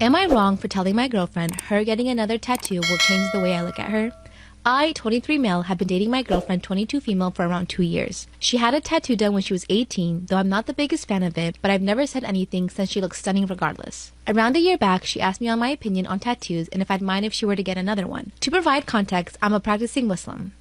Am I wrong for telling my girlfriend her getting another tattoo will change the way I look at her? I, 23 male, have been dating my girlfriend, 22 female, for around 2 years. She had a tattoo done when she was 18, though I'm not the biggest fan of it, but I've never said anything since she looks stunning regardless. Around a year back, she asked me on my opinion on tattoos and if I'd mind if she were to get another one. To provide context, I'm a practicing Muslim.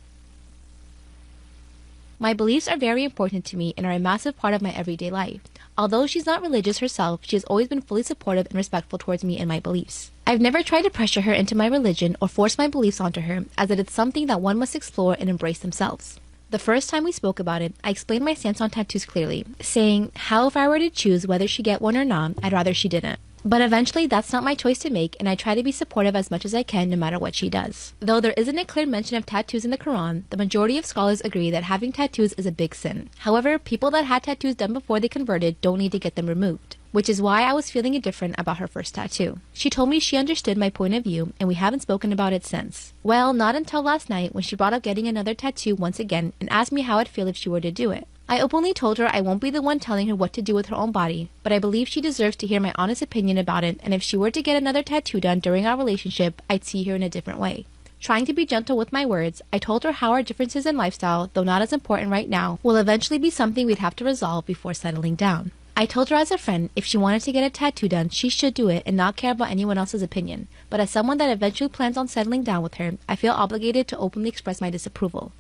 My beliefs are very important to me and are a massive part of my everyday life. Although she's not religious herself, she has always been fully supportive and respectful towards me and my beliefs. I've never tried to pressure her into my religion or force my beliefs onto her, as it is something that one must explore and embrace themselves. The first time we spoke about it, I explained my stance on tattoos clearly, saying how if I were to choose whether she get one or not, I'd rather she didn't. But eventually, that's not my choice to make, and I try to be supportive as much as I can no matter what she does. Though there isn't a clear mention of tattoos in the Quran, the majority of scholars agree that having tattoos is a big sin. However, people that had tattoos done before they converted don't need to get them removed, which is why I was feeling indifferent about her first tattoo. She told me she understood my point of view, and we haven't spoken about it since. Well, not until last night when she brought up getting another tattoo once again and asked me how I'd feel if she were to do it. I openly told her I won't be the one telling her what to do with her own body, but I believe she deserves to hear my honest opinion about it, and if she were to get another tattoo done during our relationship, I'd see her in a different way. Trying to be gentle with my words, I told her how our differences in lifestyle, though not as important right now, will eventually be something we'd have to resolve before settling down. I told her as a friend, if she wanted to get a tattoo done, she should do it and not care about anyone else's opinion. But as someone that eventually plans on settling down with her, I feel obligated to openly express my disapproval.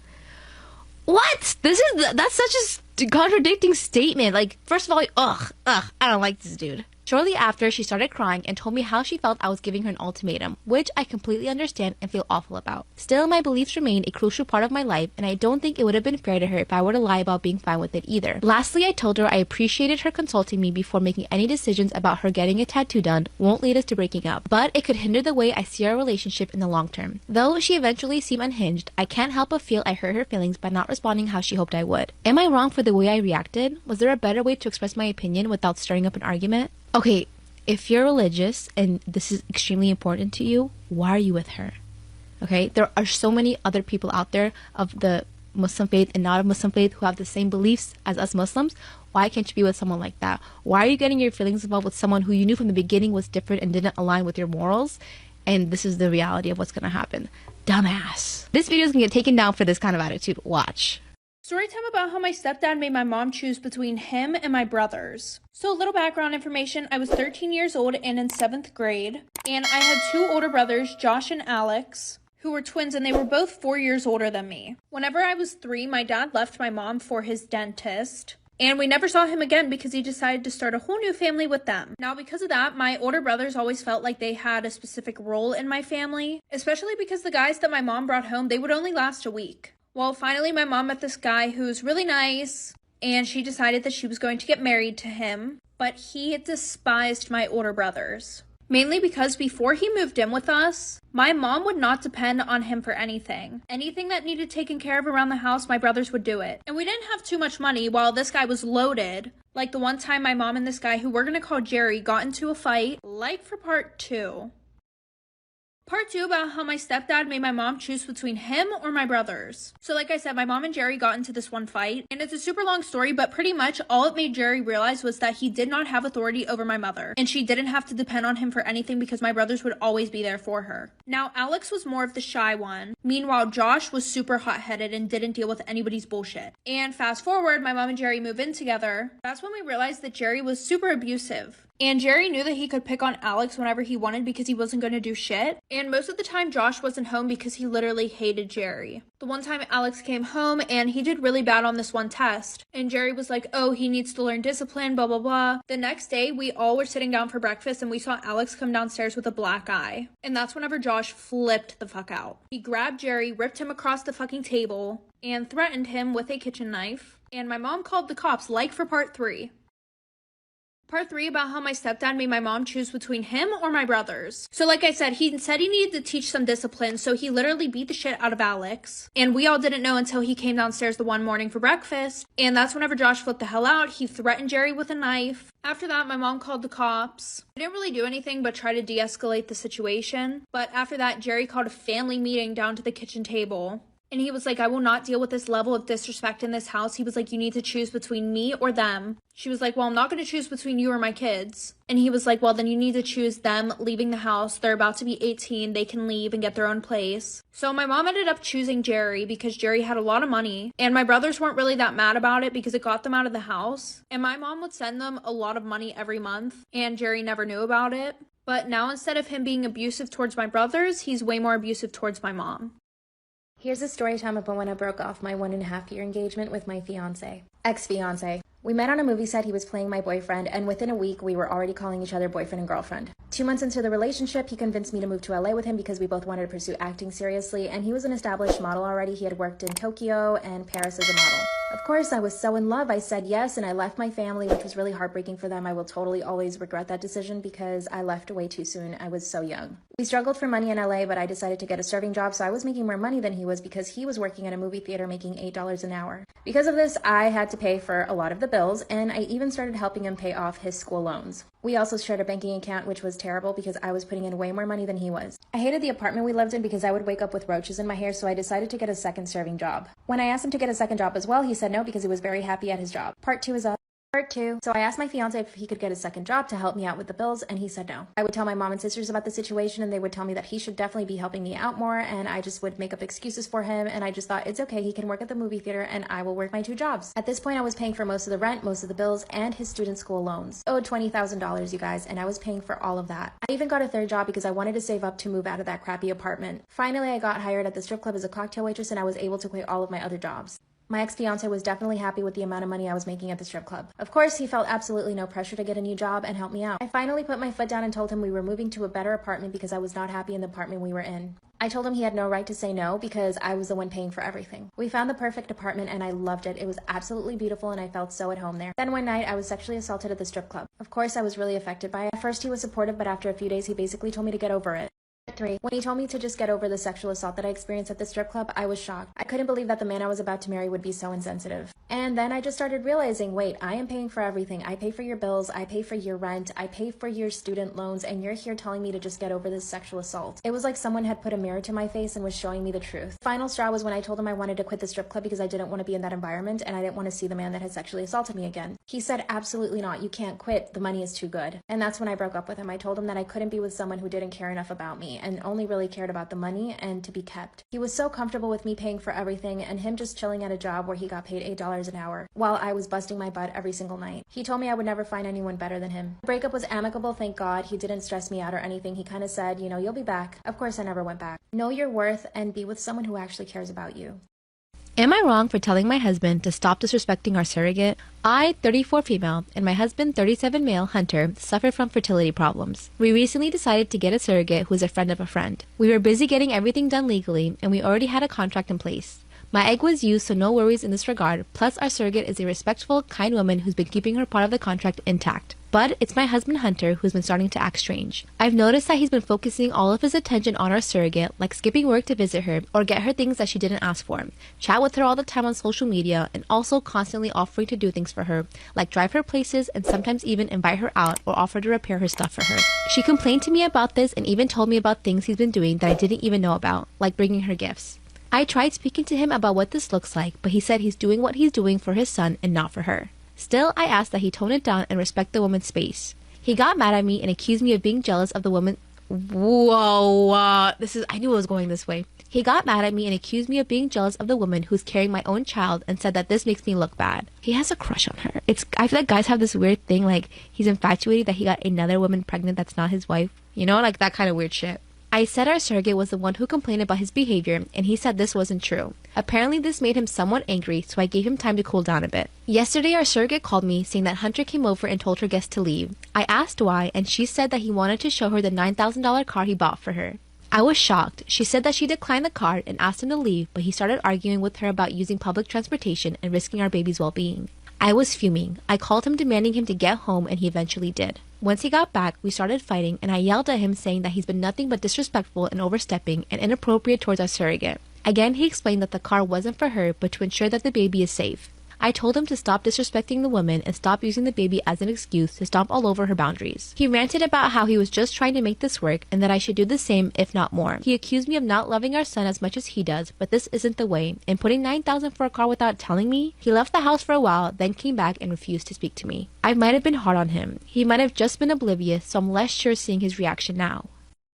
What? That's such a contradicting statement. Like, first of all, I don't like this dude. Shortly after, she started crying and told me how she felt I was giving her an ultimatum, which I completely understand and feel awful about. Still, my beliefs remain a crucial part of my life, and I don't think it would have been fair to her if I were to lie about being fine with it either. Lastly, I told her I appreciated her consulting me before making any decisions about her getting a tattoo done won't lead us to breaking up, but it could hinder the way I see our relationship in the long term. Though she eventually seemed unhinged, I can't help but feel I hurt her feelings by not responding how she hoped I would. Am I wrong for the way I reacted? Was there a better way to express my opinion without stirring up an argument? Okay, if you're religious and this is extremely important to you, why are you with her? Okay, there are so many other people out there of the Muslim faith and not of Muslim faith who have the same beliefs as us Muslims. Why can't you be with someone like that? Why are you getting your feelings involved with someone who you knew from the beginning was different and didn't align with your morals? And this is the reality of what's going to happen. Dumbass. This video is going to get taken down for this kind of attitude. Watch. Storytime about how my stepdad made my mom choose between him and my brothers. So a little background information, I was 13 years old and in 7th grade, and I had 2 older brothers, Josh and Alex, who were twins, and they were both 4 years older than me. Whenever I was 3, my dad left my mom for his dentist, and we never saw him again because he decided to start a whole new family with them. Now, because of that, my older brothers always felt like they had a specific role in my family, especially because the guys that my mom brought home, they would only last a week. Well, finally, my mom met this guy who's really nice, and she decided that she was going to get married to him, but he despised my older brothers. Mainly because before he moved in with us, my mom would not depend on him for anything. Anything that needed taken care of around the house, my brothers would do it. And we didn't have too much money while this guy was loaded. Like the one time my mom and this guy, who we're gonna call Jerry, got into a fight. Like for part 2. Part 2 about how my stepdad made my mom choose between him or my brothers. So like I said, my mom and Jerry got into this one fight, and it's a super long story, but pretty much all it made Jerry realize was that he did not have authority over my mother, and she didn't have to depend on him for anything because my brothers would always be there for her. Now, Alex was more of the shy one. Meanwhile, Josh was super hot-headed and didn't deal with anybody's bullshit. And fast forward, my mom and Jerry move in together. That's when we realized that Jerry was super abusive. And Jerry knew that he could pick on Alex whenever he wanted because he wasn't going to do shit. And most of the time, Josh wasn't home because he literally hated Jerry. The one time Alex came home and he did really bad on this one test. And Jerry was like, oh, he needs to learn discipline, blah, blah, blah. The next day, we all were sitting down for breakfast and we saw Alex come downstairs with a black eye. And that's whenever Josh flipped the fuck out. He grabbed Jerry, ripped him across the fucking table, and threatened him with a kitchen knife. And my mom called the cops, like for part 3. Part 3 about how my stepdad made my mom choose between him or my brothers. So like I said he needed to teach some discipline, so he literally beat the shit out of Alex. And we all didn't know until he came downstairs the one morning for breakfast. And that's whenever Josh flipped the hell out. He threatened Jerry with a knife. After that, my mom called the cops. I didn't really do anything but try to de-escalate the situation. But after that, Jerry called a family meeting down to the kitchen table. And he was like, I will not deal with this level of disrespect in this house. He was like, you need to choose between me or them. She was like, well, I'm not going to choose between you or my kids. And he was like, well, then you need to choose them leaving the house. They're about to be 18. They can leave and get their own place. So my mom ended up choosing Jerry because Jerry had a lot of money. And my brothers weren't really that mad about it because it got them out of the house. And my mom would send them a lot of money every month. And Jerry never knew about it. But now instead of him being abusive towards my brothers, he's way more abusive towards my mom. Here's a story time about when I broke off my 1.5-year engagement with my ex-fiance. We met on a movie set. He was playing my boyfriend, and within a week, we were already calling each other boyfriend and girlfriend. 2 months into the relationship, he convinced me to move to LA with him because we both wanted to pursue acting seriously, and he was an established model already. He had worked in Tokyo and Paris as a model. Of course, I was so in love. I said yes, and I left my family, which was really heartbreaking for them. I will totally always regret that decision because I left way too soon. I was so young. We struggled for money in LA, but I decided to get a serving job, so I was making more money than he was because he was working at a movie theater making $8 an hour. Because of this, I had to pay for a lot of the bills, and I even started helping him pay off his school loans. We also shared a banking account, which was terrible because I was putting in way more money than he was. I hated the apartment we lived in because I would wake up with roaches in my hair, so I decided to get a second serving job. When I asked him to get a second job as well, he said no because he was very happy at his job. Part 2 is up. Part 2. So I asked my fiance if he could get a second job to help me out with the bills, and he said no. I would tell my mom and sisters about the situation, and they would tell me that he should definitely be helping me out more, and I just would make up excuses for him, and I just thought, it's okay, he can work at the movie theater, and I will work my 2 jobs. At this point, I was paying for most of the rent, most of the bills, and his student school loans. Owed $20,000, you guys, and I was paying for all of that. I even got a 3rd job because I wanted to save up to move out of that crappy apartment. Finally, I got hired at the strip club as a cocktail waitress, and I was able to quit all of my other jobs. My ex-fiance was definitely happy with the amount of money I was making at the strip club. Of course, he felt absolutely no pressure to get a new job and help me out. I finally put my foot down and told him we were moving to a better apartment because I was not happy in the apartment we were in. I told him he had no right to say no because I was the one paying for everything. We found the perfect apartment and I loved it. It was absolutely beautiful and I felt so at home there. Then one night, I was sexually assaulted at the strip club. Of course, I was really affected by it. At first, he was supportive, but after a few days, he basically told me to get over it. 3. When he told me to just get over the sexual assault that I experienced at the strip club, I was shocked. I couldn't believe that the man I was about to marry would be so insensitive. And then I just started realizing, wait, I am paying for everything. I pay for your bills, I pay for your rent, I pay for your student loans, and you're here telling me to just get over this sexual assault. It was like someone had put a mirror to my face and was showing me the truth. Final straw was when I told him I wanted to quit the strip club because I didn't want to be in that environment and I didn't want to see the man that had sexually assaulted me again. He said, absolutely not, you can't quit, the money is too good. And that's when I broke up with him. I told him that I couldn't be with someone who didn't care enough about me and only really cared about the money and to be kept. He was so comfortable with me paying for everything and him just chilling at a job where he got paid $8 an hour while I was busting my butt every single night. He told me I would never find anyone better than him. The breakup was amicable, thank God. He didn't stress me out or anything. He kind of said, you know, you'll be back. Of course, I never went back. Know your worth and be with someone who actually cares about you. Am I wrong for telling my husband to stop disrespecting our surrogate? I, 34 female, and my husband, 37 male, Hunter, suffer from fertility problems. We recently decided to get a surrogate who is a friend of a friend. We were busy getting everything done legally, and we already had a contract in place. My egg was used, so no worries in this regard, plus our surrogate is a respectful, kind woman who's been keeping her part of the contract intact. But it's my husband Hunter who's been starting to act strange. I've noticed that he's been focusing all of his attention on our surrogate, like skipping work to visit her or get her things that she didn't ask for, chat with her all the time on social media, and also constantly offering to do things for her, like drive her places and sometimes even invite her out or offer to repair her stuff for her. She complained to me about this and even told me about things he's been doing that I didn't even know about, like bringing her gifts. I tried speaking to him about what this looks like, but he said he's doing what he's doing for his son and not for her. Still, I asked that he tone it down and respect the woman's space. He got mad at me and accused me of being jealous of the woman. I knew it was going this way. He got mad at me and accused me of being jealous of the woman who's carrying my own child and said that this makes me look bad. He has a crush on her. I feel like guys have this weird thing, like he's infatuated that he got another woman pregnant that's not his wife. You know, like that kind of weird shit. I said our surrogate was the one who complained about his behavior, and he said this wasn't true. Apparently this made him somewhat angry, so I gave him time to cool down a bit. Yesterday our surrogate called me saying that Hunter came over and told her guests to leave. I asked why, and she said that he wanted to show her the $9,000 car he bought for her. I was shocked. She said that she declined the card and asked him to leave, but he started arguing with her about using public transportation and risking our baby's well-being. I was fuming. I called him demanding him to get home, and he eventually did. Once he got back, we started fighting, and I yelled at him saying that he's been nothing but disrespectful and overstepping and inappropriate towards our surrogate. Again, he explained that the car wasn't for her, but to ensure that the baby is safe. I told him to stop disrespecting the woman and stop using the baby as an excuse to stomp all over her boundaries. He ranted about how he was just trying to make this work and that I should do the same, if not more. He accused me of not loving our son as much as he does, but this isn't the way, and putting $9,000 for a car without telling me. He left the house for a while, then came back and refused to speak to me. I might have been hard on him. He might have just been oblivious, so I'm less sure seeing his reaction now.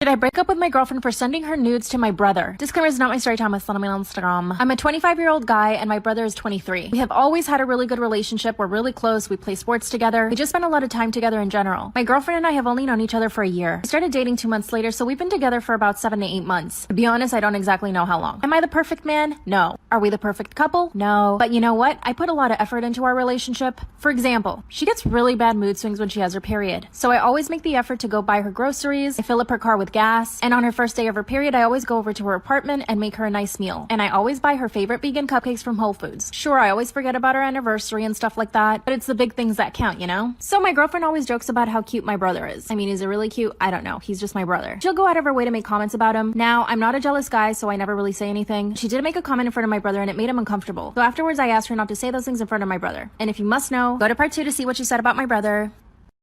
Did I break up with my girlfriend for sending her nudes to my brother? Disclaimer is not my story time with on Instagram. I'm a 25-year-old guy and my brother is 23. We have always had a really good relationship. We're really close. We play sports together. We just spend a lot of time together in general. My girlfriend and I have only known each other for a year. We started dating 2 months later, so we've been together for about 7 to 8 months. To be honest, I don't exactly know how long. Am I the perfect man? No. Are we the perfect couple? No. But you know what? I put a lot of effort into our relationship. For example, she gets really bad mood swings when she has her period. So I always make the effort to go buy her groceries. I fill up her car with gas. And on her first day of her period, I always go over to her apartment and make her a nice meal. And I always buy her favorite vegan cupcakes from Whole Foods. Sure, I always forget about her anniversary and stuff like that, but it's the big things that count, you know? So my girlfriend always jokes about how cute my brother is. I mean, is it really cute? I don't know. He's just my brother. She'll go out of her way to make comments about him. Now, I'm not a jealous guy, so I never really say anything. She did make a comment in front of my brother and it made him uncomfortable. So afterwards, I asked her not to say those things in front of my brother. And if you must know, go to part 2 to see what she said about my brother.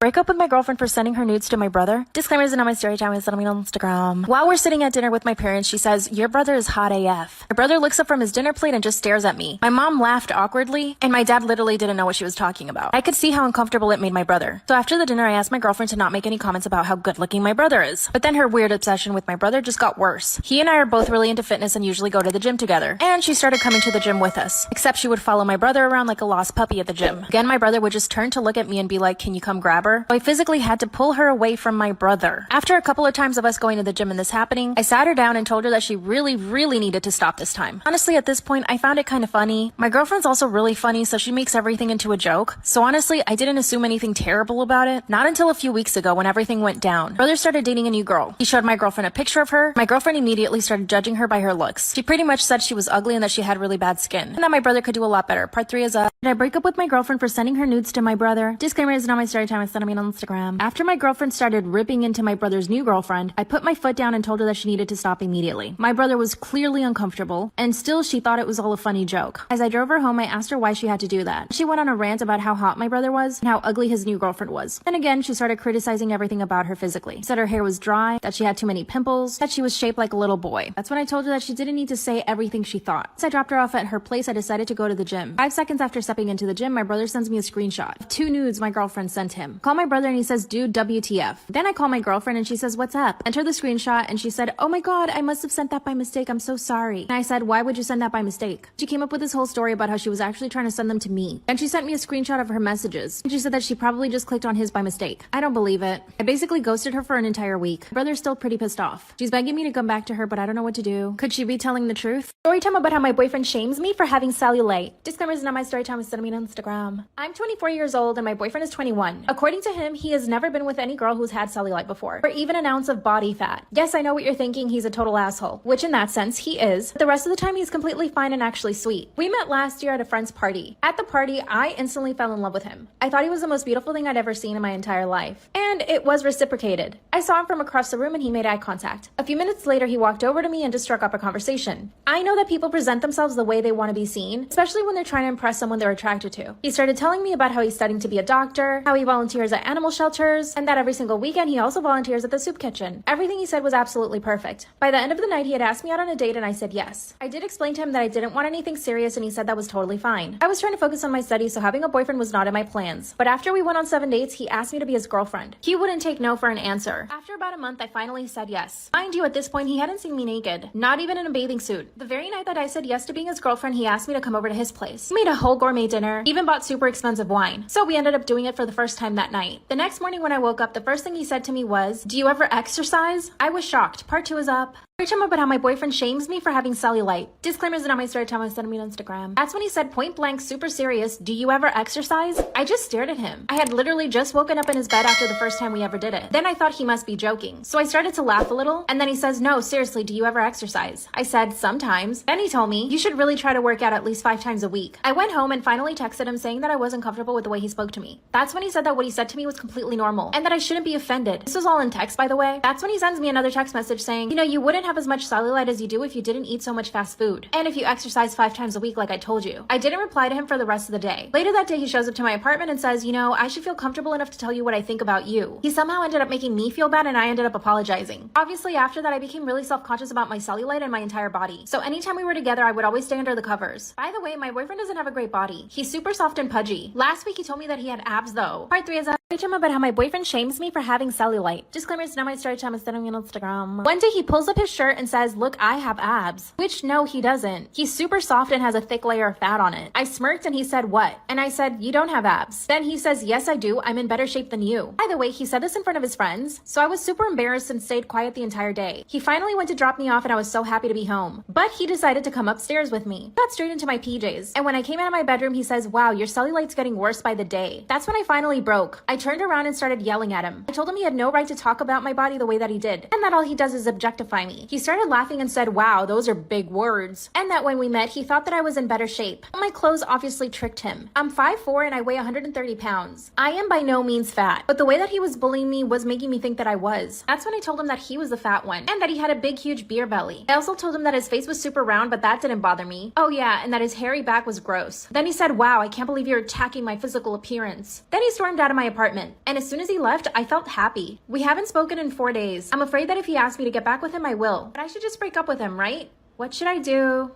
Break up with my girlfriend for sending her nudes to my brother. Disclaimer isn't on my story time, it's on Instagram. While we're sitting at dinner with my parents, she says, "Your brother is hot AF." My brother looks up from his dinner plate and just stares at me. My mom laughed awkwardly, and my dad literally didn't know what she was talking about. I could see how uncomfortable it made my brother. So after the dinner, I asked my girlfriend to not make any comments about how good looking my brother is. But then her weird obsession with my brother just got worse. He and I are both really into fitness and usually go to the gym together. And she started coming to the gym with us. Except she would follow my brother around like a lost puppy at the gym. Again, my brother would just turn to look at me and be like, "Can you come grab her?" So I physically had to pull her away from my brother. After a couple of times of us going to the gym and this happening, I sat her down and told her that she really needed to stop this time. Honestly, at this point, I found it kind of funny. My girlfriend's also really funny, so she makes everything into a joke. So honestly, I didn't assume anything terrible about it. Not until a few weeks ago when everything went down. Brother started dating a new girl. He showed my girlfriend a picture of her. My girlfriend immediately started judging her by her looks. She pretty much said she was ugly and that she had really bad skin. And that my brother could do a lot better. Part 3 is Did I break up with my girlfriend for sending her nudes to my brother? Disclaimer is not my story time, it's on Instagram. After my girlfriend started ripping into my brother's new girlfriend, I put my foot down and told her that she needed to stop immediately. My brother was clearly uncomfortable, and still she thought it was all a funny joke. As I drove her home, I asked her why she had to do that. She went on a rant about how hot my brother was and how ugly his new girlfriend was. And again, she started criticizing everything about her physically. Said her hair was dry, that she had too many pimples, that she was shaped like a little boy. That's when I told her that she didn't need to say everything she thought. As I dropped her off at her place, I decided to go to the gym. 5 seconds after stepping into the gym, my brother sends me a screenshot of 2 nudes my girlfriend sent him. Call my brother and he says, "Dude, WTF." Then I call my girlfriend and she says, "What's up?" Enter the screenshot and she said, "Oh my god, I must have sent that by mistake. I'm so sorry." And I said, "Why would you send that by mistake?" She came up with this whole story about how she was actually trying to send them to me. And she sent me a screenshot of her messages. And she said that she probably just clicked on his by mistake. I don't believe it. I basically ghosted her for an entire week. My brother's still pretty pissed off. She's begging me to come back to her, but I don't know what to do. Could she be telling the truth? Story time about how my boyfriend shames me for having cellulite. Disclaimer is not my story time, it's sending me on Instagram. I'm 24 years old and my boyfriend is 21. According to him, he has never been with any girl who's had cellulite before, or even an ounce of body fat. Yes, I know what you're thinking, he's a total asshole, which in that sense, he is. But the rest of the time, he's completely fine and actually sweet. We met last year at a friend's party. At the party, I instantly fell in love with him. I thought he was the most beautiful thing I'd ever seen in my entire life. And it was reciprocated. I saw him from across the room and he made eye contact. A few minutes later, he walked over to me and just struck up a conversation. I know that people present themselves the way they want to be seen, especially when they're trying to impress someone they're attracted to. He started telling me about how he's studying to be a doctor, how he volunteers at animal shelters, and that every single weekend he also volunteers at the soup kitchen. Everything he said was absolutely perfect. By the end of the night, he had asked me out on a date and I said yes. I did explain to him that I didn't want anything serious and he said that was totally fine. I was trying to focus on my studies, so having a boyfriend was not in my plans. But after we went on 7 dates, he asked me to be his girlfriend. He wouldn't take no for an answer. After about a month, I finally said yes. Mind you, at this point, he hadn't seen me naked, not even in a bathing suit. The very night that I said yes to being his girlfriend, he asked me to come over to his place. He made a whole gourmet dinner, even bought super expensive wine. So we ended up doing it for the first time that night. The next morning when I woke up, the first thing he said to me was, "Do you ever exercise?" I was shocked. Part 2 is up. Story time about how my boyfriend shames me for having cellulite. Disclaimers not my story time, I sent me on Instagram. That's when he said point blank, super serious, "Do you ever exercise?" I just stared at him. I had literally just woken up in his bed after the first time we ever did it. Then I thought he must be joking. So I started to laugh a little, and then he says, "No, seriously, do you ever exercise?" I said, "Sometimes." Then he told me, "You should really try to work out at least 5 times a week." I went home and finally texted him saying that I wasn't comfortable with the way he spoke to me. That's when he said that what he said to me was completely normal, and that I shouldn't be offended. This was all in text, by the way. That's when he sends me another text message saying, "You know, you wouldn't have have as much cellulite as you do if you didn't eat so much fast food. And if you exercise 5 times a week like I told you. I didn't reply to him for the rest of the day. Later that day, he shows up to my apartment and says, you know, I should feel comfortable enough to tell you what I think about you. He somehow ended up making me feel bad and I ended up apologizing. Obviously, after that, I became really self-conscious about my cellulite and my entire body. So anytime we were together, I would always stay under the covers. By the way, my boyfriend doesn't have a great body. He's super soft and pudgy. Last week, he told me that he had abs though. Part 3 is a story about how my boyfriend shames me for having cellulite. Disclaimers, now my story time is sitting on Instagram. One day he pulls up his shirt and says, look, I have abs. Which no, he doesn't. He's super soft and has a thick layer of fat on it. I smirked and he said, what? And I said, you don't have abs. Then he says, yes, I do. I'm in better shape than you. By the way, he said this in front of his friends. So I was super embarrassed and stayed quiet the entire day. He finally went to drop me off and I was so happy to be home. But he decided to come upstairs with me. Got straight into my PJs. And when I came out of my bedroom, he says, wow, your cellulite's getting worse by the day. That's when I finally broke. I turned around and started yelling at him. I told him he had no right to talk about my body the way that he did, and that all he does is objectify me. He started laughing and said, wow, those are big words. And that when we met, he thought that I was in better shape. My clothes obviously tricked him. I'm 5'4" and I weigh 130 pounds. I am by no means fat, but the way that he was bullying me was making me think that I was. That's when I told him that he was the fat one, and that he had a big, huge beer belly. I also told him that his face was super round, but that didn't bother me. Oh yeah, and that his hairy back was gross. Then he said, wow, I can't believe you're attacking my physical appearance. Then he stormed out of my apartment, and as soon as he left, I felt happy. We haven't spoken in 4 days. I'm afraid that if he asks me to get back with him, I will. But I should just break up with him, right? What should I do?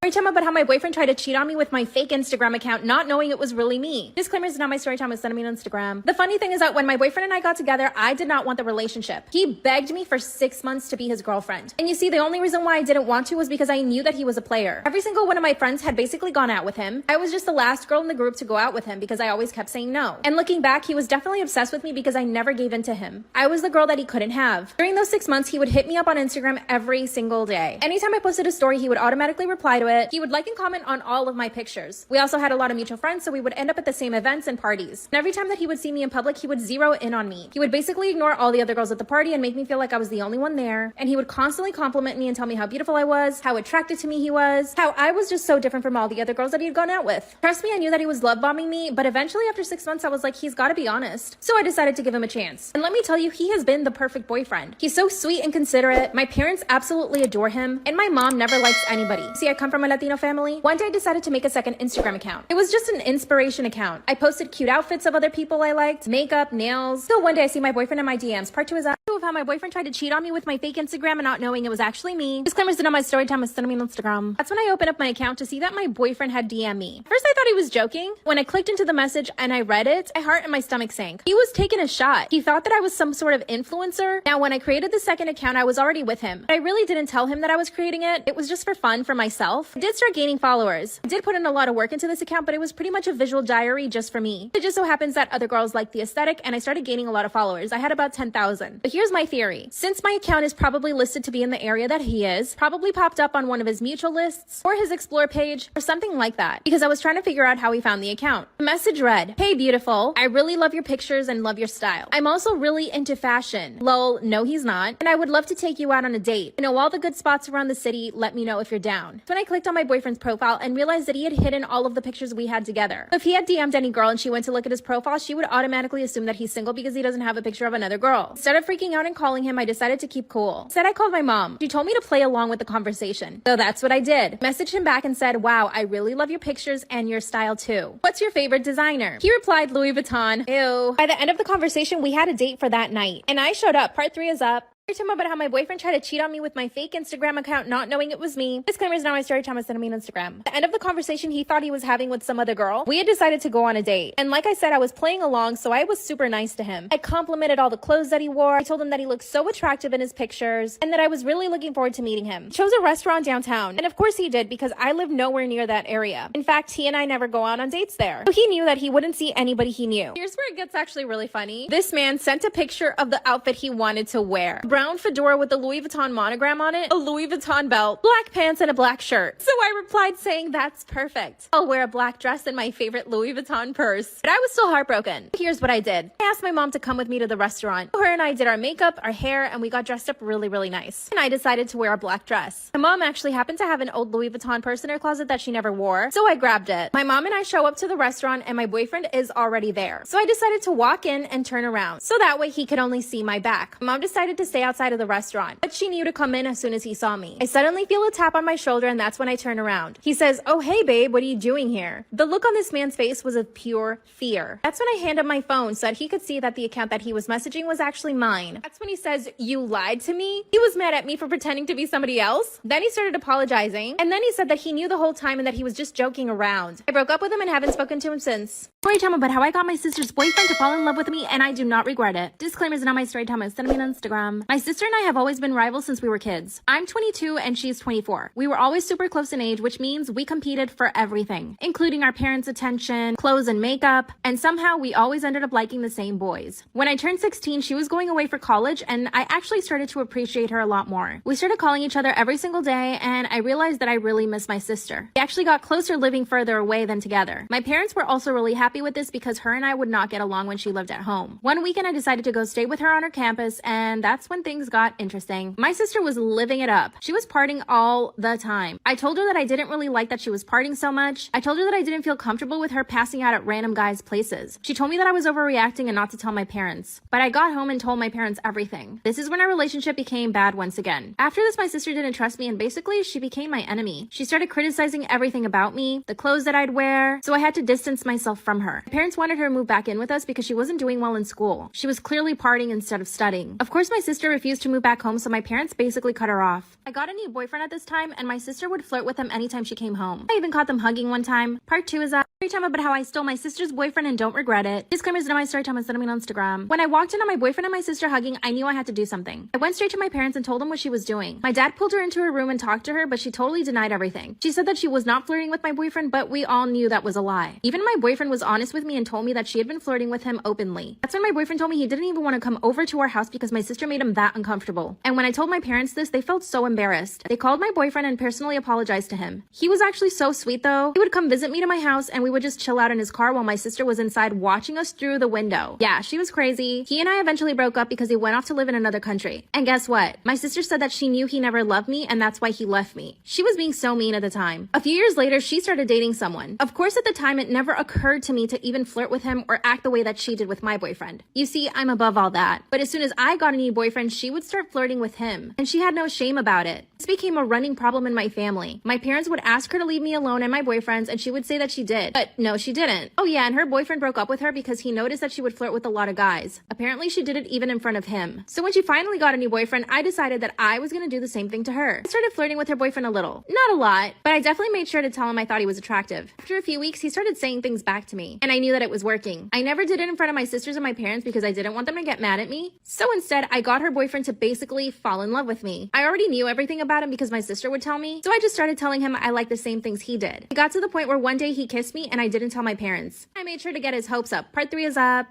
Story time about how my boyfriend tried to cheat on me with my fake Instagram account, not knowing it was really me. Disclaimers, not my story time, was sending me on Instagram. The funny thing is that when my boyfriend and I got together, I did not want the relationship. He begged me for 6 months to be his girlfriend. And you see, the only reason why I didn't want to was because I knew that he was a player. Every single one of my friends had basically gone out with him. I was just the last girl in the group to go out with him because I always kept saying no. And looking back, he was definitely obsessed with me because I never gave in to him. I was the girl that he couldn't have. During those 6 months, he would hit me up on Instagram every single day. Anytime I posted a story, he would automatically reply to it. He would like and comment on all of my pictures. We also had a lot of mutual friends, so we would end up at the same events and parties. And every time that he would see me in public, he would zero in on me. He would basically ignore all the other girls at the party and make me feel like I was the only one there. And he would constantly compliment me and tell me how beautiful I was, how attracted to me he was, how I was just so different from all the other girls that he had gone out with. Trust me, I knew that he was love bombing me, but eventually after 6 months, I was like, he's gotta be honest. So I decided to give him a chance. And let me tell you, he has been the perfect boyfriend. He's so sweet and considerate. My parents absolutely adore him, and my mom never likes anybody. See, I come from a Latino family. One day I decided to make a second Instagram account. It was just an inspiration account. I posted cute outfits of other people I liked, makeup, nails. So one day I see my boyfriend in my DMs. Part 2 is of how my boyfriend tried to cheat on me with my fake Instagram and not knowing it was actually me. Disclaimers, did on my story time was sending me on Instagram. That's when I opened up my account to see that my boyfriend had DM me. First I thought he was joking. When I clicked into the message and I read it, my heart and my stomach sank. He was taking a shot. He thought that I was some sort of influencer. Now when I created the second account, I was already with him. But I really didn't tell him that I was creating it. It was just for fun for myself. I did start gaining followers. I did put in a lot of work into this account, but it was pretty much a visual diary just for me. It just so happens that other girls liked the aesthetic and I started gaining a lot of followers. I had about 10,000. But here's my theory. Since my account is probably listed to be in the area that he is, probably popped up on one of his mutual lists or his explore page or something like that, because I was trying to figure out how he found the account. The message read, hey beautiful, I really love your pictures and love your style. I'm also really into fashion. Lol, no he's not. And I would love to take you out on a date. I know all the good spots around the city, let me know if you're down. So when I clicked on my boyfriend's profile and realized that he had hidden all of the pictures we had together. If he had DM'd any girl and she went to look at his profile, she would automatically assume that he's single because he doesn't have a picture of another girl. Instead of freaking out and calling him, I decided to keep cool. Instead, I called my mom. She told me to play along with the conversation. So that's what I did. Messaged him back and said, wow, I really love your pictures and your style too. What's your favorite designer? He replied, Louis Vuitton. Ew. By the end of the conversation, we had a date for that night. And I showed up. Part 3 is up. Story time about how my boyfriend tried to cheat on me with my fake Instagram account, not knowing it was me. Disclaimer is not my story time, I sent me on Instagram. At the end of the conversation he thought he was having with some other girl, we had decided to go on a date. And like I said, I was playing along, so I was super nice to him. I complimented all the clothes that he wore. I told him that he looked so attractive in his pictures and that I was really looking forward to meeting him. He chose a restaurant downtown. And of course he did, because I live nowhere near that area. In fact, he and I never go out on dates there. So he knew that he wouldn't see anybody he knew. Here's where it gets actually really funny. This man sent a picture of the outfit he wanted to wear. Brown fedora with the Louis Vuitton monogram on it, a Louis Vuitton belt, black pants, and a black shirt. So I replied saying, that's perfect. I'll wear a black dress and my favorite Louis Vuitton purse. But I was still heartbroken. Here's what I did. I asked my mom to come with me to the restaurant. Her and I did our makeup, our hair, and we got dressed up really, really nice. And I decided to wear a black dress. My mom actually happened to have an old Louis Vuitton purse in her closet that she never wore, so I grabbed it. My mom and I show up to the restaurant and my boyfriend is already there. So I decided to walk in and turn around, so that way he could only see my back. My mom decided to stay outside of the restaurant, but she knew to come in as soon as he saw me. I suddenly feel a tap on my shoulder, and that's when I turn around. He says, "Oh, hey babe, what are you doing here?" The look on this man's face was of pure fear. That's when I hand him my phone so that he could see that the account that he was messaging was actually mine. That's when he says, "You lied to me?" He was mad at me for pretending to be somebody else. Then he started apologizing, and then he said that he knew the whole time and that he was just joking around. I broke up with him and haven't spoken to him since. Story time about how I got my sister's boyfriend to fall in love with me, and I do not regret it. Disclaimers not my story time. Send me on Instagram. My sister and I have always been rivals since we were kids. I'm 22 and she's 24. We were always super close in age, which means we competed for everything, including our parents' attention, clothes and makeup, and somehow we always ended up liking the same boys. When I turned 16, she was going away for college, and I actually started to appreciate her a lot more. We started calling each other every single day, and I realized that I really miss my sister. We actually got closer living further away than together. My parents were also really happy with this because her and I would not get along when she lived at home. One weekend I decided to go stay with her on her campus, and that's when things got interesting. My sister was living it up. She was partying all the time. I told her that I didn't really like that she was partying so much. I told her that I didn't feel comfortable with her passing out at random guys' places. She told me that I was overreacting and not to tell my parents. But I got home and told my parents everything. This is when our relationship became bad once again. After this, my sister didn't trust me, and basically she became my enemy. She started criticizing everything about me, the clothes that I'd wear, so I had to distance myself from her. My parents wanted her to move back in with us because she wasn't doing well in school. She was clearly partying instead of studying. Of course, my sister refused to move back home, so my parents basically cut her off. I got a new boyfriend at this time, and my sister would flirt with him anytime she came home. I even caught them hugging one time. Part 2 is story time about how I stole my sister's boyfriend and don't regret it. Disclaimers not my story time. Send me on Instagram. When I walked in on my boyfriend and my sister hugging, I knew I had to do something. I went straight to my parents and told them what she was doing. My dad pulled her into her room and talked to her, but she totally denied everything. She said that she was not flirting with my boyfriend, but we all knew that was a lie. Even my boyfriend was honest with me and told me that she had been flirting with him openly. That's when my boyfriend told me he didn't even want to come over to our house because my sister made him that uncomfortable. And when I told my parents this, they felt so embarrassed. They called my boyfriend and personally apologized to him. He was actually so sweet though. He would come visit me to my house and we would just chill out in his car while my sister was inside watching us through the window. Yeah, she was crazy. He and I eventually broke up because he went off to live in another country. And guess what? My sister said that she knew he never loved me and that's why he left me. She was being so mean at the time. A few years later, she started dating someone. Of course, at the time, it never occurred to me to even flirt with him or act the way that she did with my boyfriend. You see, I'm above all that. But as soon as I got a new boyfriend, she would start flirting with him. And she had no shame about it. This became a running problem in my family. My parents would ask her to leave me alone and my boyfriends, and she would say that she did. But no, she didn't. Oh yeah, and her boyfriend broke up with her because he noticed that she would flirt with a lot of guys. Apparently, she did it even in front of him. So when she finally got a new boyfriend, I decided that I was gonna do the same thing to her. I started flirting with her boyfriend a little. Not a lot, but I definitely made sure to tell him I thought he was attractive. After a few weeks, he started saying things back to me, and I knew that it was working. I never did it in front of my sisters and my parents because I didn't want them to get mad at me. So instead, I got her boyfriend to basically fall in love with me. I already knew everything about him because my sister would tell me, so I just started telling him I liked the same things he did. It got to the point where one day he kissed me and I didn't tell my parents. I made sure to get his hopes up. Part 3 is up.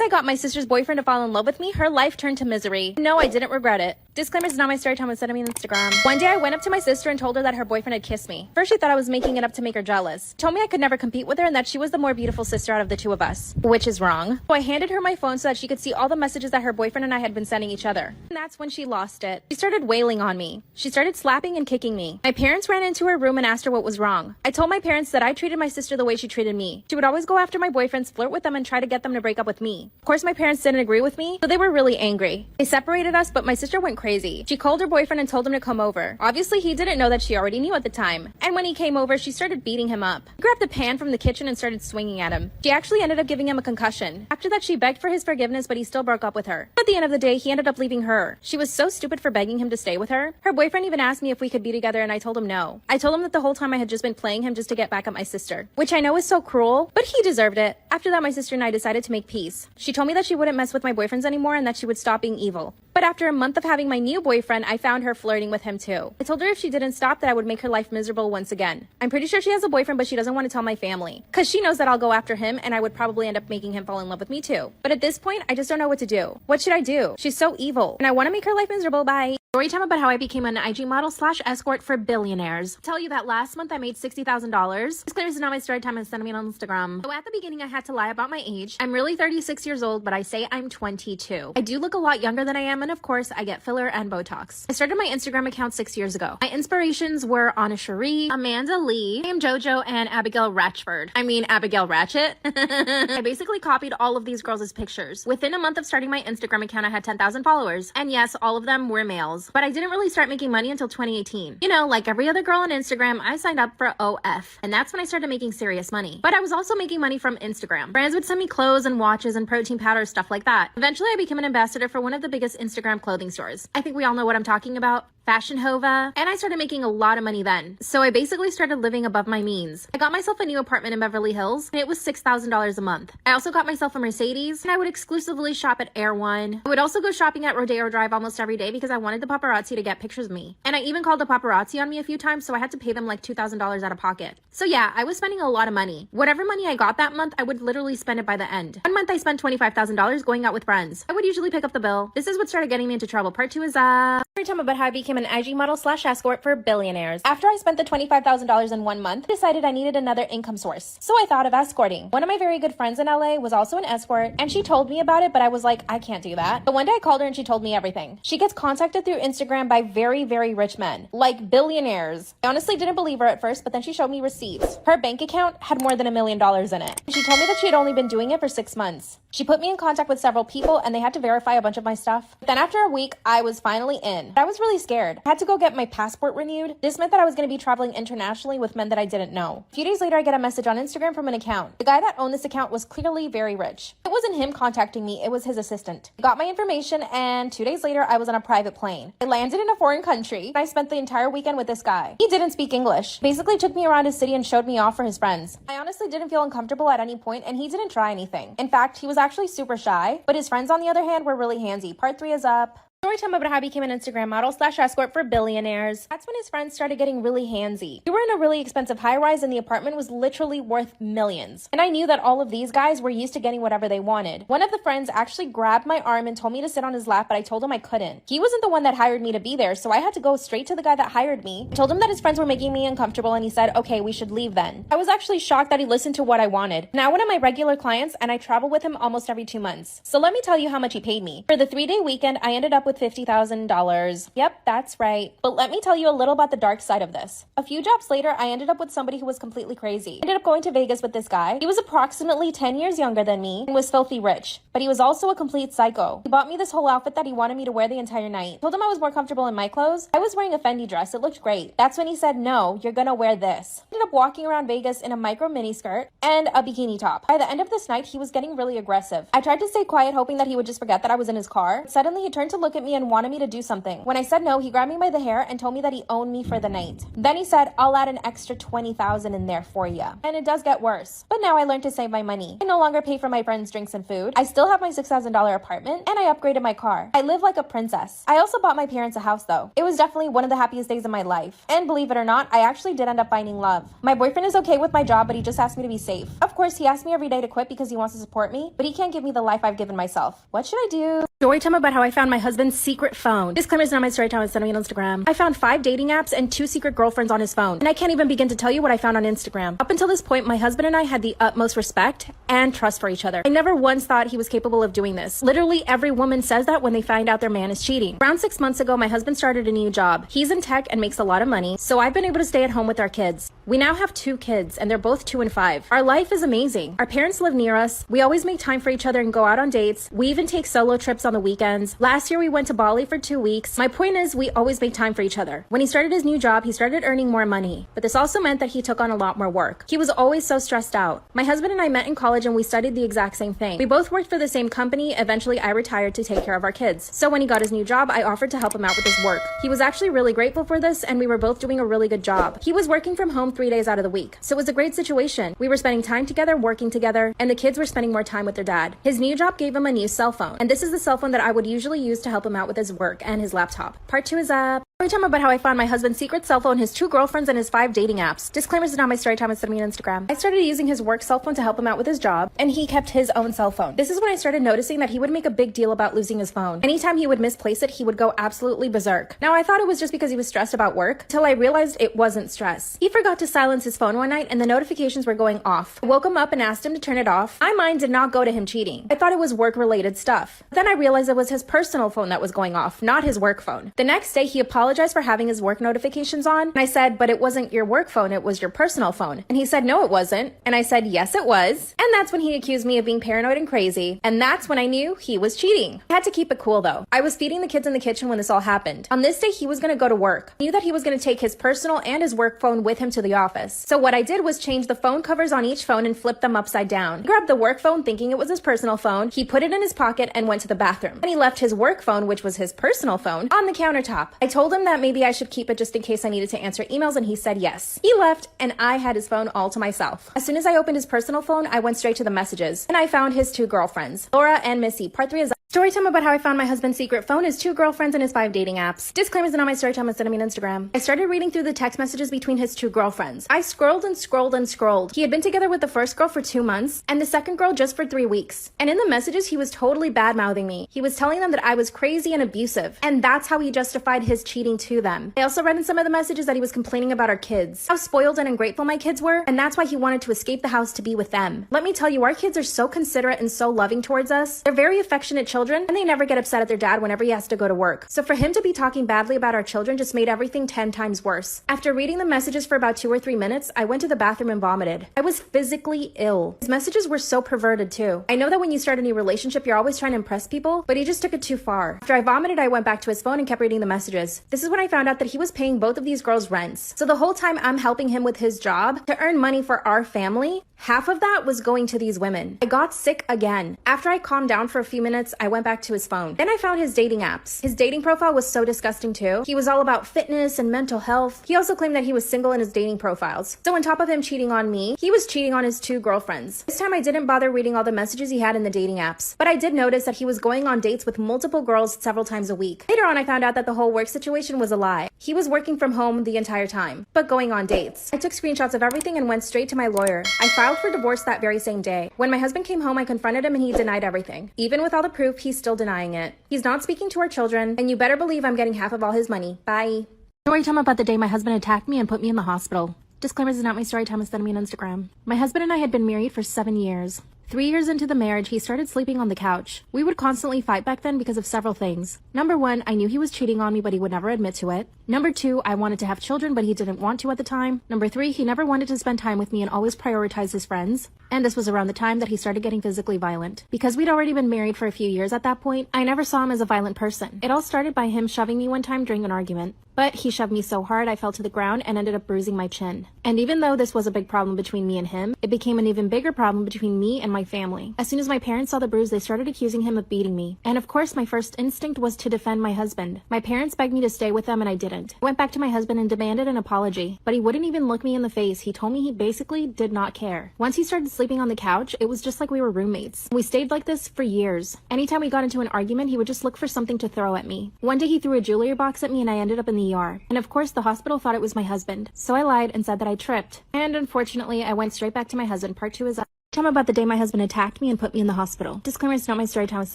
Once I got my sister's boyfriend to fall in love with me, her life turned to misery. No, I didn't regret it. Disclaimers not my story time. Send me on Instagram. One day I went up to my sister and told her that her boyfriend had kissed me. First she thought I was making it up to make her jealous. She told me I could never compete with her and that she was the more beautiful sister out of the two of us. Which is wrong. So I handed her my phone so that she could see all the messages that her boyfriend and I had been sending each other. And that's when she lost it. She started wailing on me. She started slapping and kicking me. My parents ran into her room and asked her what was wrong. I told my parents that I treated my sister the way she treated me. She would always go after my boyfriends, flirt with them, and try to get them to break up with me. Of course, my parents didn't agree with me, so they were really angry. They separated us, but my sister went crazy. She called her boyfriend and told him to come over. Obviously, he didn't know that she already knew at the time. And when he came over, she started beating him up. He grabbed a pan from the kitchen and started swinging at him. She actually ended up giving him a concussion. After that, she begged for his forgiveness, but he still broke up with her. At the end of the day, he ended up leaving her. She was so stupid for begging him to stay with her. Her boyfriend even asked me if we could be together, and I told him no. I told him that the whole time I had just been playing him just to get back at my sister, which I know is so cruel, but he deserved it. After that, my sister and I decided to make peace. She told me that she wouldn't mess with my boyfriends anymore and that she would stop being evil. But after a month of having my new boyfriend, I found her flirting with him too. I told her if she didn't stop that I would make her life miserable once again. I'm pretty sure she has a boyfriend, but she doesn't want to tell my family, because she knows that I'll go after him and I would probably end up making him fall in love with me too. But at this point, I just don't know what to do. What should I do? She's so evil and I want to make her life miserable. Bye. Story time about how I became an IG model / escort for billionaires. I'll tell you that last month I made $60,000. This clear is not my story time and send me on Instagram. So at the beginning I had to lie about my age. I'm really 36 years old, but I say I'm 22. I do look a lot younger than I am, and of course I get filler and Botox. I started my Instagram account 6 years ago. My inspirations were Anna Cherie, Amanda Lee, Sam Jojo, and Abigail Ratchford. I mean Abigail Ratchet. I basically copied all of these girls' pictures. Within a month of starting my Instagram account, I had 10,000 followers. And yes, all of them were males. But I didn't really start making money until 2018. You know, like every other girl on Instagram, I signed up for OF. And that's when I started making serious money. But I was also making money from Instagram. Brands would send me clothes and watches and protein powders, stuff like that. Eventually, I became an ambassador for one of the biggest Instagram clothing stores. I think we all know what I'm talking about. Fashion Hova, and I started making a lot of money then. So I basically started living above my means. I got myself a new apartment in Beverly Hills, and it was $6,000 a month. I also got myself a Mercedes, and I would exclusively shop at Air One. I would also go shopping at Rodeo Drive almost every day because I wanted the paparazzi to get pictures of me. And I even called the paparazzi on me a few times, so I had to pay them like $2,000 out of pocket. So yeah, I was spending a lot of money. Whatever money I got that month, I would literally spend it by the end. One month I spent $25,000 going out with friends. I would usually pick up the bill. This is what started getting me into trouble. Part 2 is story time about how I became an IG model / escort for billionaires. After I spent the $25,000 in 1 month, I decided I needed another income source. So I thought of escorting. One of my very good friends in LA was also an escort, and she told me about it, but I was like, I can't do that. But one day I called her and she told me everything. She gets contacted through Instagram by very, very rich men, like billionaires. I honestly didn't believe her at first, but then she showed me receipts. Her bank account had more than $1 million in it. She told me that she had only been doing it for 6 months. She put me in contact with several people and they had to verify a bunch of my stuff. Then after a week, I was finally in. I was really scared. I had to go get my passport renewed. This meant that I was going to be traveling internationally with men that I didn't know. A few days later, I get a message on Instagram from an account. The guy that owned this account was clearly very rich. It wasn't him contacting me, it was his assistant. He got my information and 2 days later, I was on a private plane. I landed in a foreign country. I spent the entire weekend with this guy. He didn't speak English. Basically took me around his city and showed me off for his friends. I honestly didn't feel uncomfortable at any point and he didn't try anything. In fact, he was actually super shy, but his friends on the other hand were really handsy. Part 3 is up. Story time about how I became an Instagram model / escort for billionaires. That's when his friends started getting really handsy. We were in a really expensive high-rise and the apartment was literally worth millions. And I knew that all of these guys were used to getting whatever they wanted. One of the friends actually grabbed my arm and told me to sit on his lap, but I told him I couldn't. He wasn't the one that hired me to be there, so I had to go straight to the guy that hired me. I told him that his friends were making me uncomfortable and he said, okay, we should leave then. I was actually shocked that he listened to what I wanted. Now one of my regular clients and I travel with him almost every 2 months. So let me tell you how much he paid me. For the 3-day weekend, I ended up with $50,000. Yep, that's right. But let me tell you a little about the dark side of this. A few jobs later, I ended up with somebody who was completely crazy. I ended up going to Vegas with this guy. He was approximately 10 years younger than me and was filthy rich, but he was also a complete psycho. He bought me this whole outfit that he wanted me to wear the entire night. I told him I was more comfortable in my clothes. I was wearing a Fendi dress. It looked great. That's when he said, no, you're gonna wear this. I ended up walking around Vegas in a micro mini skirt and a bikini top. By the end of this night, he was getting really aggressive. I tried to stay quiet, hoping that he would just forget that I was in his car. Suddenly, he turned to look at me and wanted me to do something. When I said no, he grabbed me by the hair and told me that he owned me for the night. Then he said, I'll add an extra $20,000 in there for you. And it does get worse. But now I learned to save my money. I no longer pay for my friends' drinks and food. I still have my $6,000 apartment and I upgraded my car. I live like a princess. I also bought my parents a house though. It was definitely one of the happiest days of my life. And believe it or not, I actually did end up finding love. My boyfriend is okay with my job, but he just asked me to be safe. Of course, he asked me every day to quit because he wants to support me, but he can't give me the life I've given myself. What should I do? Story time about how I found my husband's secret phone. Disclaimer is not my story time, it's sent me on Instagram. I found 5 dating apps and 2 secret girlfriends on his phone. And I can't even begin to tell you what I found on Instagram. Up until this point, my husband and I had the utmost respect and trust for each other. I never once thought he was capable of doing this. Literally every woman says that when they find out their man is cheating. Around 6 months ago, my husband started a new job. He's in tech and makes a lot of money, so I've been able to stay at home with our kids. We now have 2 kids and they're both 2 and 5. Our life is amazing. Our parents live near us. We always make time for each other and go out on dates. We even take solo trips on the weekends. Last year we went to Bali for 2 weeks. My point is we always make time for each other. When he started his new job, he started earning more money, but this also meant that he took on a lot more work. He was always so stressed out. My husband and I met in college and we studied the exact same thing. We both worked for the same company. Eventually I retired to take care of our kids. So when he got his new job, I offered to help him out with his work. He was actually really grateful for this and we were both doing a really good job. He was working from home 3 days out of the week. So it was a great situation. We were spending time together, working together, and the kids were spending more time with their dad. His new job gave him a new cell phone, and this is the cell phone that I would usually use to help him out with his work and his laptop. Part 2 is up. Story time about how I found my husband's secret cell phone, his 2 girlfriends, and his 5 dating apps. Disclaimers is not my story time, it's me on Instagram. I started using his work cell phone to help him out with his job, and he kept his own cell phone. This is when I started noticing that he would make a big deal about losing his phone. Anytime he would misplace it, he would go absolutely berserk. Now, I thought it was just because he was stressed about work, till I realized it wasn't stress. He forgot to silence his phone one night, and the notifications were going off. I woke him up and asked him to turn it off. My mind did not go to him cheating. I thought it was work-related stuff. Then I realized it was his personal phone that was going off, not his work phone. The next day, he apologized for having his work notifications on, and I said, but it wasn't your work phone, it was your personal phone. And he said, no, it wasn't. And I said, yes, it was. And that's when he accused me of being paranoid and crazy. And that's when I knew he was cheating. I had to keep it cool though. I was feeding the kids in the kitchen when this all happened. On this day, he was going to go to work. I knew that he was going to take his personal and his work phone with him to the office. So what I did was change the phone covers on each phone and flip them upside down. He grabbed the work phone thinking it was his personal phone. He put it in his pocket and went to the bathroom. And he left his work phone, which was his personal phone, on the countertop. I told him that maybe I should keep it just in case I needed to answer emails, and he said yes. He left, and I had his phone all to myself. As soon as I opened his personal phone, I went straight to the messages, and I found his 2 girlfriends, Laura and Missy. Part 3 is story time about how I found my husband's secret phone, his 2 girlfriends, and his 5 dating apps. Disclaimers are not my story time, it's on Instagram. I started reading through the text messages between his 2 girlfriends. I scrolled and scrolled and scrolled. He had been together with the first girl for 2 months, and the second girl just for 3 weeks. And in the messages, he was totally bad-mouthing me. He was telling them that I was crazy and abusive, and that's how he justified his cheating to them. I also read in some of the messages that he was complaining about our kids, how spoiled and ungrateful my kids were, and that's why he wanted to escape the house to be with them. Let me tell you, our kids are so considerate and so loving towards us. They're very affectionate children, and they never get upset at their dad whenever he has to go to work. So for him to be talking badly about our children just made everything 10 times worse. After reading the messages for about 2 or 3 minutes, I went to the bathroom and vomited. I was physically ill. His messages were so perverted too. I know that when you start a new relationship, you're always trying to impress people, but he just took it too far. After I vomited, I went back to his phone and kept reading the messages. This is when I found out that he was paying both of these girls rents. So the whole time I'm helping him with his job to earn money for our family, half of that was going to these women. I got sick again. After I calmed down for a few minutes, I went back to his phone. Then I found his dating apps. His dating profile was so disgusting too. He was all about fitness and mental health. He also claimed that he was single in his dating profiles. So on top of him cheating on me, he was cheating on his 2 girlfriends. This time I didn't bother reading all the messages he had in the dating apps, but I did notice that he was going on dates with multiple girls several times a week. Later on, I found out that the whole work situation was a lie. He was working from home the entire time, but going on dates. I took screenshots of everything and went straight to my lawyer. I filed for divorce that very same day. When my husband came home, I confronted him and he denied everything. Even with all the proof, he's still denying it. He's not speaking to our children, and you better believe I'm getting half of all his money. Bye. Story time about the day my husband attacked me and put me in the hospital. Disclaimers is not my story time, it's me on Instagram. My husband and I had been married for 7 years. 3 years into the marriage, he started sleeping on the couch. We would constantly fight back then because of several things. Number 1, I knew he was cheating on me, but he would never admit to it. Number 2, I wanted to have children, but he didn't want to at the time. Number 3, he never wanted to spend time with me and always prioritized his friends. And this was around the time that he started getting physically violent. Because we'd already been married for a few years at that point, I never saw him as a violent person. It all started by him shoving me one time during an argument. But he shoved me so hard I fell to the ground and ended up bruising my chin. And even though this was a big problem between me and him, it became an even bigger problem between me and my family. As soon as my parents saw the bruise, they started accusing him of beating me. And of course, my first instinct was to defend my husband. My parents begged me to stay with them and I didn't. I went back to my husband and demanded an apology, but he wouldn't even look me in the face. He told me he basically did not care. Once he started sleeping on the couch, it was just like we were roommates. We stayed like this for years. Anytime we got into an argument, he would just look for something to throw at me. One day he threw a jewelry box at me and I ended up in the ER. And of course, the hospital thought it was my husband. So I lied and said that I tripped. And unfortunately, I went straight back to my husband. Part 2 is Tell me about the day my husband attacked me and put me in the hospital. Disclaimer, it's not my story time, it's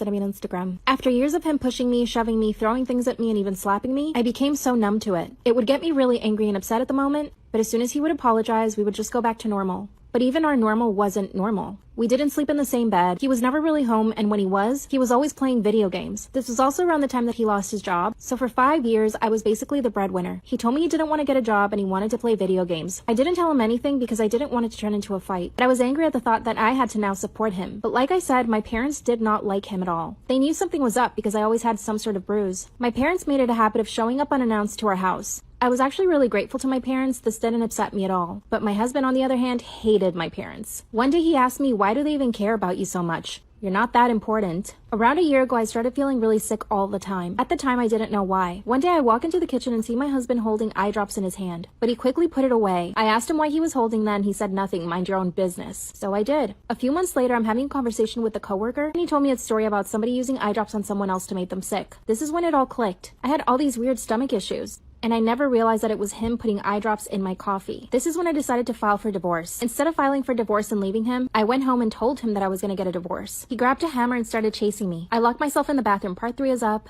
on Instagram. After years of him pushing me, shoving me, throwing things at me, and even slapping me, I became so numb to it. It would get me really angry and upset at the moment, but as soon as he would apologize, we would just go back to normal. But even our normal wasn't normal. We didn't sleep in the same bed. He was never really home, and when he was always playing video games. This was also around the time that he lost his job, so for 5 years, I was basically the breadwinner. He told me he didn't want to get a job and he wanted to play video games. I didn't tell him anything because I didn't want it to turn into a fight, but I was angry at the thought that I had to now support him. But like I said, my parents did not like him at all. They knew something was up because I always had some sort of bruise. My parents made it a habit of showing up unannounced to our house. I was actually really grateful to my parents. This didn't upset me at all. But my husband, on the other hand, hated my parents. One day he asked me, why do they even care about you so much? You're not that important. Around a year ago, I started feeling really sick all the time. At the time, I didn't know why. One day, I walk into the kitchen and see my husband holding eye drops in his hand, but he quickly put it away. I asked him why he was holding them. He said nothing, mind your own business. So I did. A few months later, I'm having a conversation with a coworker, and he told me a story about somebody using eye drops on someone else to make them sick. This is when it all clicked. I had all these weird stomach issues. and I never realized that it was him putting eye drops in my coffee. This is when I decided to file for divorce. Instead of filing for divorce and leaving him, I went home and told him that I was going to get a divorce. He grabbed a hammer and started chasing me. I locked myself in the bathroom. Part 3 is up.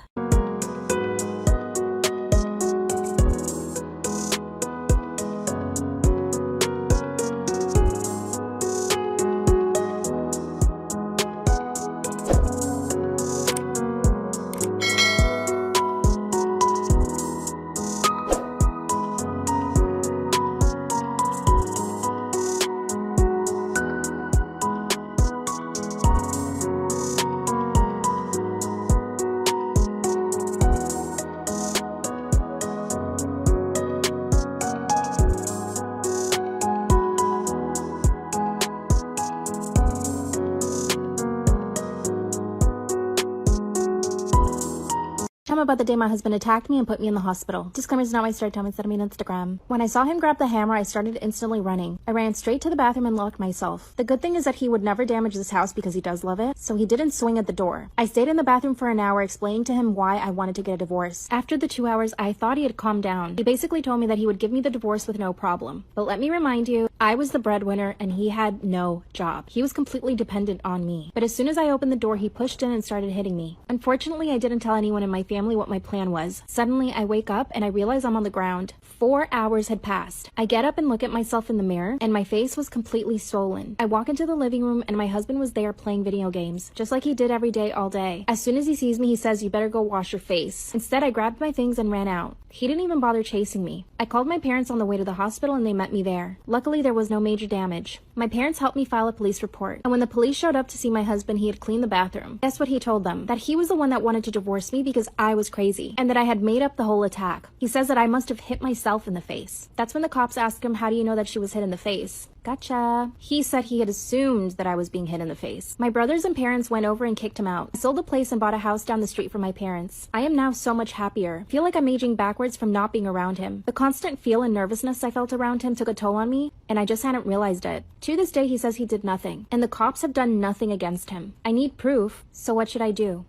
Tell me about the day my husband attacked me and put me in the hospital. Disclaimer is not my story time, it's on Instagram. When I saw him grab the hammer, I started instantly running. I ran straight to the bathroom and locked myself. The good thing is that he would never damage this house because he does love it, so he didn't swing at the door. I stayed in the bathroom for an hour explaining to him why I wanted to get a divorce. After the 2 hours, I thought he had calmed down. He basically told me that he would give me the divorce with no problem. But let me remind you, I was the breadwinner and he had no job. He was completely dependent on me. But as soon as I opened the door, he pushed in and started hitting me. Unfortunately, I didn't tell anyone in my family what my plan was. Suddenly, I wake up and I realize I'm on the ground. 4 hours had passed. I get up and look at myself in the mirror, and my face was completely swollen. I walk into the living room and my husband was there playing video games, just like he did every day all day. As soon as he sees me, he says, "You better go wash your face." Instead, I grabbed my things and ran out. He didn't even bother chasing me. I called my parents on the way to the hospital and they met me there. Luckily, there was no major damage. My parents helped me file a police report, and when the police showed up to see my husband, he had cleaned the bathroom. Guess what he told them? That he was the one that wanted to divorce me because I was crazy, and that I had made up the whole attack. He says that I must have hit myself in the face. That's when the cops asked him, "How do you know that she was hit in the face?" Gotcha. He said he had assumed that I was being hit in the face. My brothers and parents went over and kicked him out. I sold the place and bought a house down the street from my parents. I am now so much happier. I feel like I'm aging backwards from not being around him. The constant fear and nervousness I felt around him took a toll on me, and I just hadn't realized it. To this day, he says he did nothing, and the cops have done nothing against him. I need proof, so what should I do?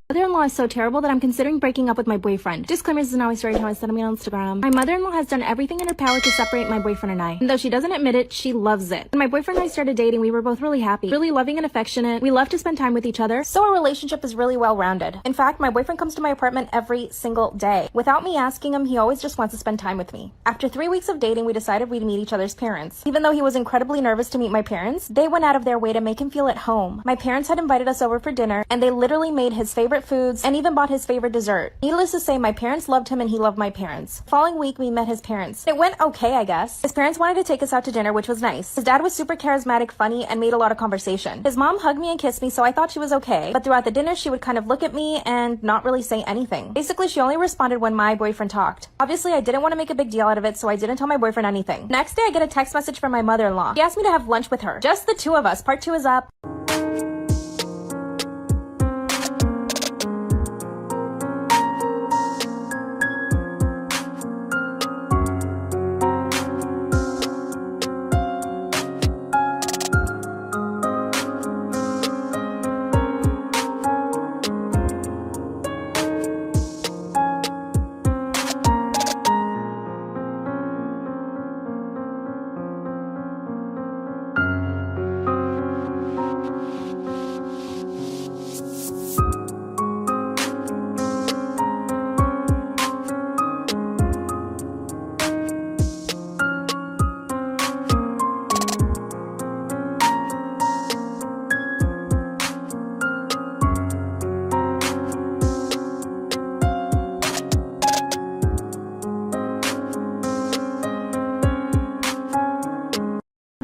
Mother-in-law is so terrible that I'm considering breaking up with my boyfriend. Disclaimer, this is not my story time, it's on Instagram. My mother-in-law has done everything in her power to separate my boyfriend and I. And though she doesn't admit it, she loves it. When my boyfriend and I started dating, we were both really happy, really loving and affectionate. We love to spend time with each other, so our relationship is really well-rounded. In fact, my boyfriend comes to my apartment every single day. Without me asking him, he always just wants to spend time with me. After 3 weeks of dating, we decided we'd meet each other's parents. Even though he was incredibly nervous to meet my parents, they went out of their way to make him feel at home. My parents had invited us over for dinner, and they literally made his favorite foods and even bought his favorite dessert. Needless to say, my parents loved him and he loved my parents. The following week, we met his parents. It went okay, I guess. His parents wanted to take us out to dinner, which was nice. His dad was super charismatic, funny, and made a lot of conversation. His mom hugged me and kissed me, so I thought she was okay. But throughout the dinner, she would kind of look at me and not really say anything. Basically, she only responded when my boyfriend talked. Obviously, I didn't want to make a big deal out of it, so I didn't tell my boyfriend anything. Next day, I get a text message from my mother-in-law. She asked me to have lunch with her. Just the two of us. Part 2 is up.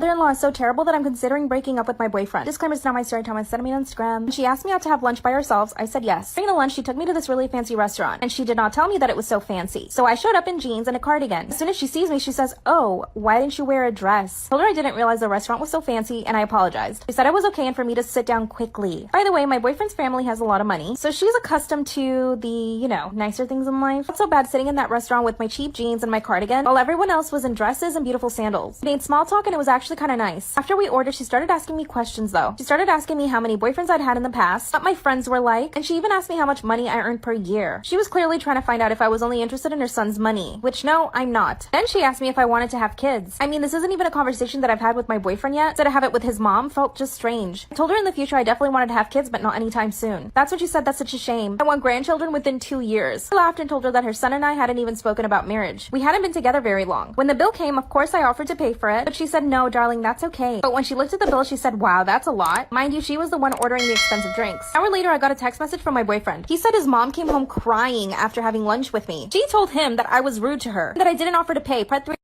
Mother-in-law is so terrible that I'm considering breaking up with my boyfriend. Disclaimer, it's not my story time. I sent me on Instagram. She asked me out to have lunch by ourselves. I said yes. During the lunch, she took me to this really fancy restaurant, and she did not tell me that it was so fancy. So I showed up in jeans and a cardigan. As soon as she sees me, she says, "Oh, why didn't you wear a dress?" I told her I didn't realize the restaurant was so fancy, and I apologized. She said it was okay and for me to sit down quickly. By the way, my boyfriend's family has a lot of money, so she's accustomed to the, nicer things in life. Not so bad sitting in that restaurant with my cheap jeans and my cardigan, while everyone else was in dresses and beautiful sandals. We made small talk and it was actually kind of nice. After we ordered, she started asking me questions though. She started asking me how many boyfriends I'd had in the past, what my friends were like, and she even asked me how much money I earned per year. She was clearly trying to find out if I was only interested in her son's money, which no, I'm not. Then she asked me if I wanted to have kids. I mean, this isn't even a conversation that I've had with my boyfriend yet, so to have it with his mom felt just strange. I told her in the future I definitely wanted to have kids, but not anytime soon. That's when she said that's such a shame. I want grandchildren within 2 years. I laughed and told her that her son and I hadn't even spoken about marriage. We hadn't been together very long. When the bill came, of course I offered to pay for it, but she said, "No, darling, that's okay." But when she looked at the bill, she said, "Wow, that's a lot." Mind you, she was the one ordering the expensive drinks. An hour later, I got a text message from my boyfriend. He said his mom came home crying after having lunch with me. She told him that I was rude to her, that I didn't offer to pay. Part 3.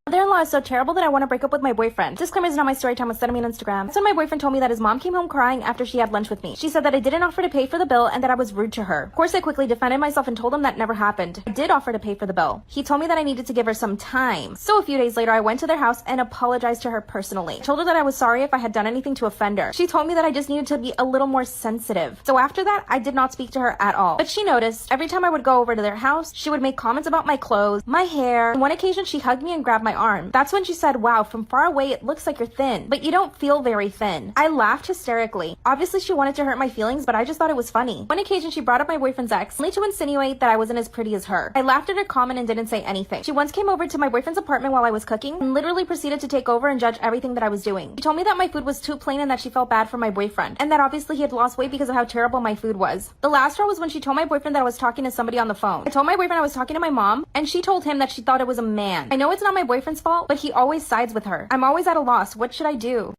Mother-in-law is so terrible that I want to break up with my boyfriend. Disclaimer, is not my story time. Was sending me on Instagram. That's when my boyfriend told me that his mom came home crying after she had lunch with me. She said that I didn't offer to pay for the bill and that I was rude to her. Of course, I quickly defended myself and told him that never happened. I did offer to pay for the bill. He told me that I needed to give her some time. So a few days later, I went to their house and apologized to her personally. I told her that I was sorry if I had done anything to offend her. She told me that I just needed to be a little more sensitive. So after that, I did not speak to her at all. But she noticed every time I would go over to their house, she would make comments about my clothes, my hair. On one occasion, she hugged me and grabbed my arm. That's when she said, "Wow, from far away it looks like you're thin, but you don't feel very thin." I laughed hysterically. Obviously she wanted to hurt my feelings, but I just thought it was funny. One occasion she brought up my boyfriend's ex, only to insinuate that I wasn't as pretty as her. I laughed at her comment and didn't say anything. She once came over to my boyfriend's apartment while I was cooking and literally proceeded to take over and judge everything that I was doing. She told me that my food was too plain and that she felt bad for my boyfriend, and that obviously he had lost weight because of how terrible my food was. The last straw was when she told my boyfriend that I was talking to somebody on the phone. I told my boyfriend I was talking to my mom, and she told him that she thought it was a man. I know it's not my boyfriend's fault, but he always sides with her. I'm always at a loss. What should I do?